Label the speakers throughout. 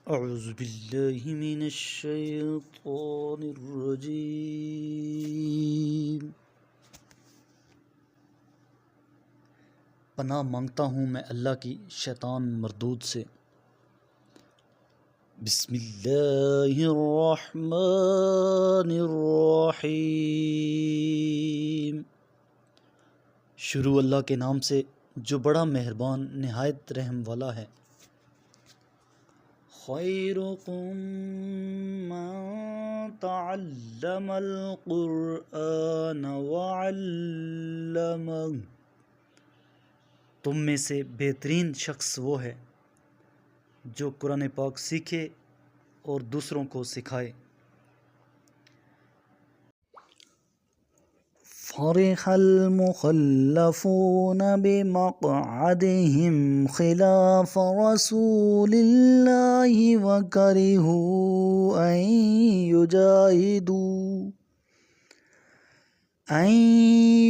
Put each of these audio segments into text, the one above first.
Speaker 1: اعوذ باللہ من الشیطان الرجیم۔ پناہ مانگتا ہوں میں اللہ کی شیطان مردود سے۔ بسم اللہ الرحمن الرحیم۔ شروع اللہ کے نام سے جو بڑا مہربان نہایت رحم والا ہے۔ خیرکم من تعلم القرآن وعلمہ، تم میں سے بہترین شخص وہ ہے جو قرآن پاک سیکھے اور دوسروں کو سکھائے۔ فرح المخلفون بمقعدهم خلاف رسول الله وكرهوا أن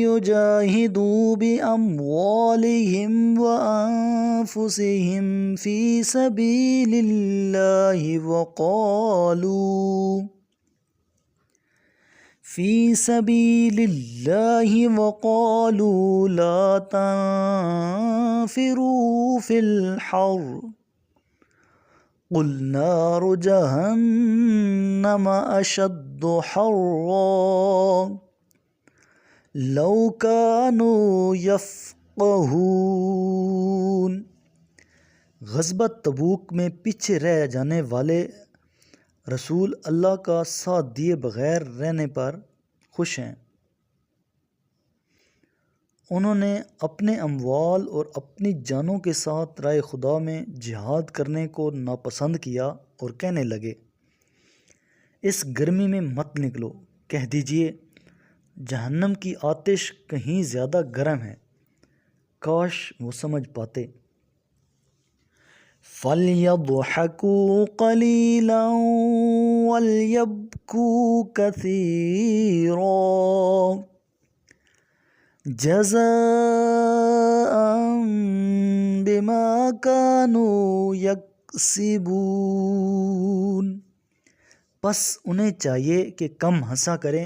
Speaker 1: يجاهدوا بأموالهم وأنفسهم في سبيل الله وقالوا لا تنفروا في الحر قل نار جهنم أشد حرا لو كانوا يفقهون۔ غزوہ تبوک میں پیچھے رہ جانے والے رسول اللہ کا ساتھ دیے بغیر رہنے پر خوش ہیں۔ انہوں نے اپنے اموال اور اپنی جانوں کے ساتھ رائے خدا میں جہاد کرنے کو ناپسند کیا اور کہنے لگے، اس گرمی میں مت نکلو۔ کہہ دیجئے جہنم کی آتش کہیں زیادہ گرم ہے، کاش وہ سمجھ پاتے۔ فَلْيَضْحَكُوا قَلِيلًا وَلْيَبْكُوا كَثِيرًا جَزَاءً بِمَا كَانُوا يَكْسِبُونَ۔ پس انہیں چاہیے کہ کم ہنسا کریں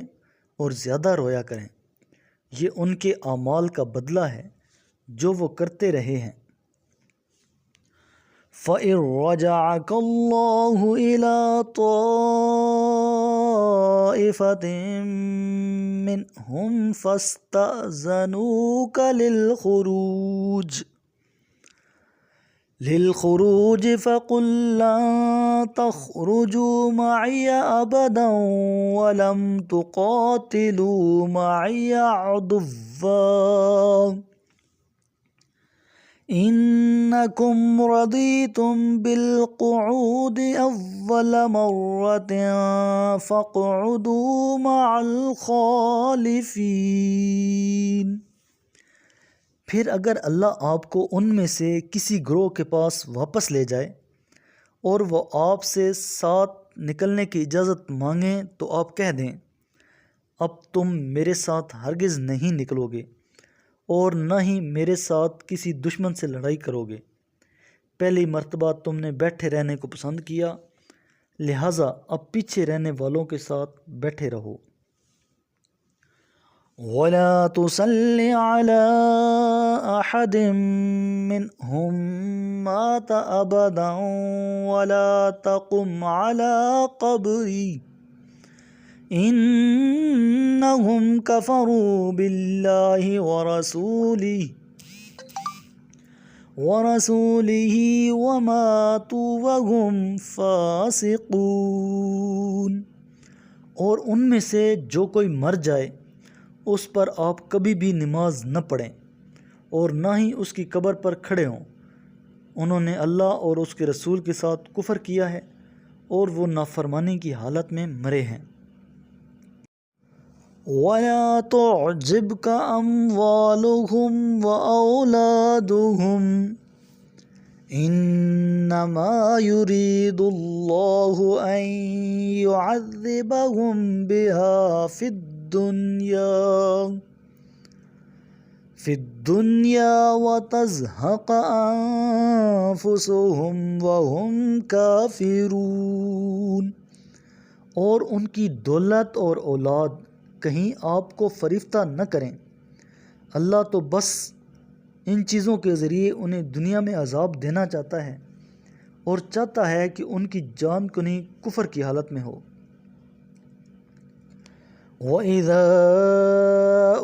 Speaker 1: اور زیادہ رویا کریں، یہ ان کے اعمال کا بدلہ ہے جو وہ کرتے رہے ہیں۔ فَإِن رَّجَعَكَ اللَّهُ إِلَىٰ طَائِفَةٍ مِّنْهُمْ فَاسْتَأْذَنُوكَ لِلْخُرُوجِ فَقُل لَّن تَخْرُجُوا مَعِيَ أَبَدًا وَلَمْ تُقَاتِلُوا مَعِيَ عَدُوًّا إِنَّكُمْ رَضِيتُمْ بِالْقُعُودِ أَوَّلَ مَرَّةٍ فَاقْعُدُوا مَعَ الْخَالِفِينَ۔ پھر اگر اللہ آپ کو ان میں سے کسی گروہ کے پاس واپس لے جائے اور وہ آپ سے ساتھ نکلنے کی اجازت مانگیں تو آپ کہہ دیں، اب تم میرے ساتھ ہرگز نہیں نکلو گے اور نہ ہی میرے ساتھ کسی دشمن سے لڑائی کرو گے۔ پہلی مرتبہ تم نے بیٹھے رہنے کو پسند کیا، لہٰذا اب پیچھے رہنے والوں کے ساتھ بیٹھے رہو۔ وَلَا تُصَلِّ عَلَىٰ أَحَدٍ مِّنْهُم مَّاتَ أَبَدًا وَلَا تَقُمْ عَلَىٰ قَبْرِهِ إِنَّهُمْ كَفَرُوا بِاللَّهِ وَرَسُولِهِ وَمَاتُوا وَهُمْ فَاسِقُونَ۔ اور ان میں سے جو کوئی مر جائے اس پر آپ کبھی بھی نماز نہ پڑھیں اور نہ ہی اس کی قبر پر کھڑے ہوں، انہوں نے اللہ اور اس کے رسول کے ساتھ کفر کیا ہے اور وہ نافرمانی کی حالت میں مرے ہیں۔ وَلَا تُعْجِبْكَ أَمْوَالُهُمْ وَأَوْلَادُهُمْ إِنَّمَا يُرِيدُ اللَّهُ أَن يُعَذِّبَهُم بِهَا فِي الدُّنْيَا فی الدنیا وتزہق انفسہم وہم کافرون، اور ان کی دولت اور اولاد کہیں آپ کو فریفتہ نہ کریں۔ اللہ تو بس ان چیزوں کے ذریعے انہیں دنیا میں عذاب دینا چاہتا ہے اور چاہتا ہے کہ ان کی جان کنی کفر کی حالت میں ہو۔ وَإِذَا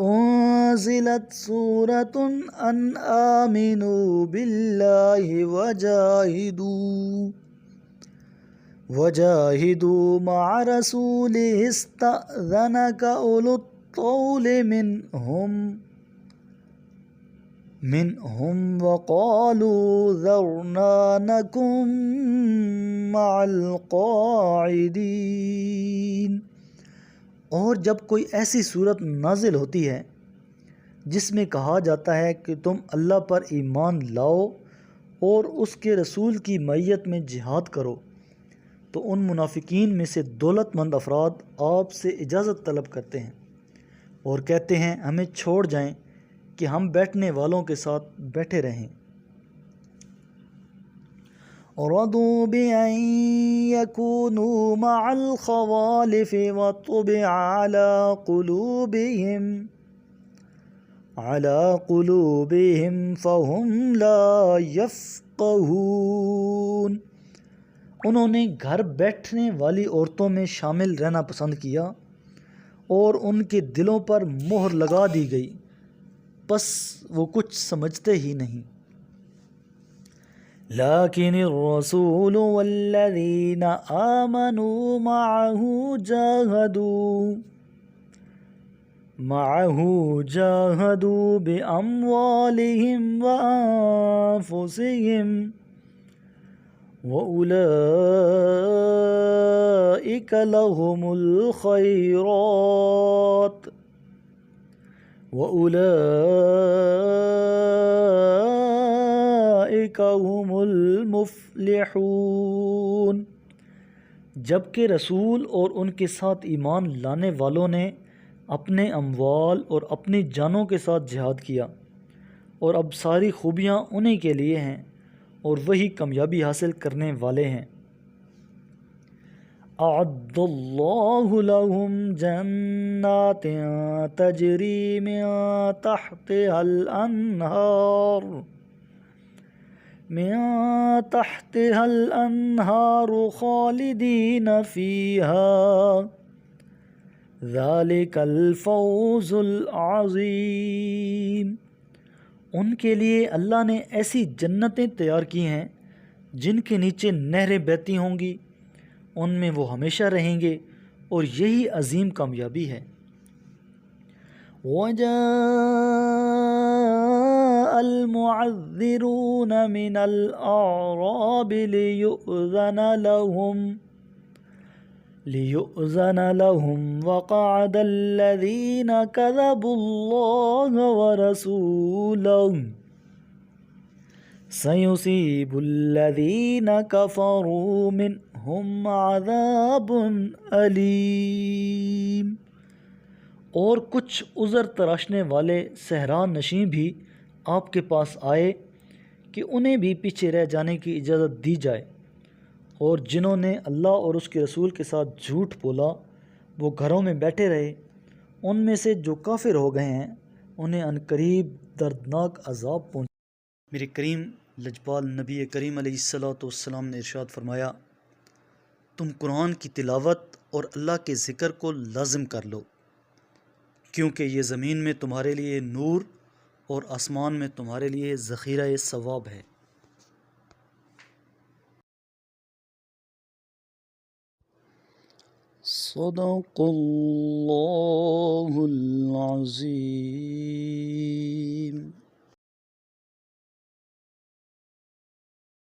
Speaker 1: أُنزِلَتْ سُورَةٌ أَنْ آمِنُوا بِاللَّهِ وَجَاهِدُوا مَعَ رَسُولِهِ اسْتَأْذَنَكَ أُولُو الطَّوْلِ منهم وقالوا ذرنا نكن مع القاعدين، اور جب کوئی ایسی صورت نازل ہوتی ہے جس میں کہا جاتا ہے کہ تم اللہ پر ایمان لاؤ اور اس کے رسول کی معیت میں جہاد کرو، تو ان منافقین میں سے دولت مند افراد آپ سے اجازت طلب کرتے ہیں اور کہتے ہیں ہمیں چھوڑ جائیں کہ ہم بیٹھنے والوں کے ساتھ بیٹھے رہیں۔ رضوا بأن يكونوا مع الخوالف وطبع على قلوبهم فهم لا يفقهون، انہوں نے گھر بیٹھنے والی عورتوں میں شامل رہنا پسند کیا اور ان کے دلوں پر مہر لگا دی گئی، بس وہ کچھ سمجھتے ہی نہیں۔ لیکن الرسول والذین آمنوا جاہدوا بأموالہم وأنفسہم وأولئک لهم الخیرات وَأُولَئِكَ هُمُ الْمُفْلِحُونَ، جبکہ رسول اور ان کے ساتھ ایمان لانے والوں نے اپنے اموال اور اپنی جانوں کے ساتھ جہاد کیا، اور اب ساری خوبیاں انہی کے لیے ہیں اور وہی کامیابی حاصل کرنے والے ہیں۔ اعد اللہ لهم جنات تجری من تحتها الانہار خالدین فیہا ذالک الفوز العظیم، ان کے لیے اللہ نے ایسی جنتیں تیار کی ہیں جن کے نیچے نہریں بہتی ہوں گی، ان میں وہ ہمیشہ رہیں گے، اور یہی عظیم کامیابی ہے۔ وَجَاءَ الْمُعَذِّرُونَ مِنَ الْأَعْرَابِ لِيُؤْذَنَ لَهُمْ وَقَعَدَ الَّذِينَ كَذَبُوا اللَّهَ وَرَسُولَهُ سَيُصِيبُ الَّذِينَ كَفَرُوا مِنْهُمْ عَذَابٌ أَلِيمٌ، اور کچھ عذر تراشنے والے صحرا نشین بھی آپ کے پاس آئے کہ انہیں بھی پیچھے رہ جانے کی اجازت دی جائے، اور جنہوں نے اللہ اور اس کے رسول کے ساتھ جھوٹ بولا وہ گھروں میں بیٹھے رہے، ان میں سے جو کافر ہو گئے ہیں انہیں عنقریب دردناک عذاب پہنچے۔ میرے کریم لجپال نبی کریم علیہ السلام نے ارشاد فرمایا، تم قرآن کی تلاوت اور اللہ کے ذکر کو لازم کر لو، کیونکہ یہ زمین میں تمہارے لیے نور اور آسمان میں تمہارے لیے ذخیرہ ثواب ہے۔ صدق اللہ العظیم۔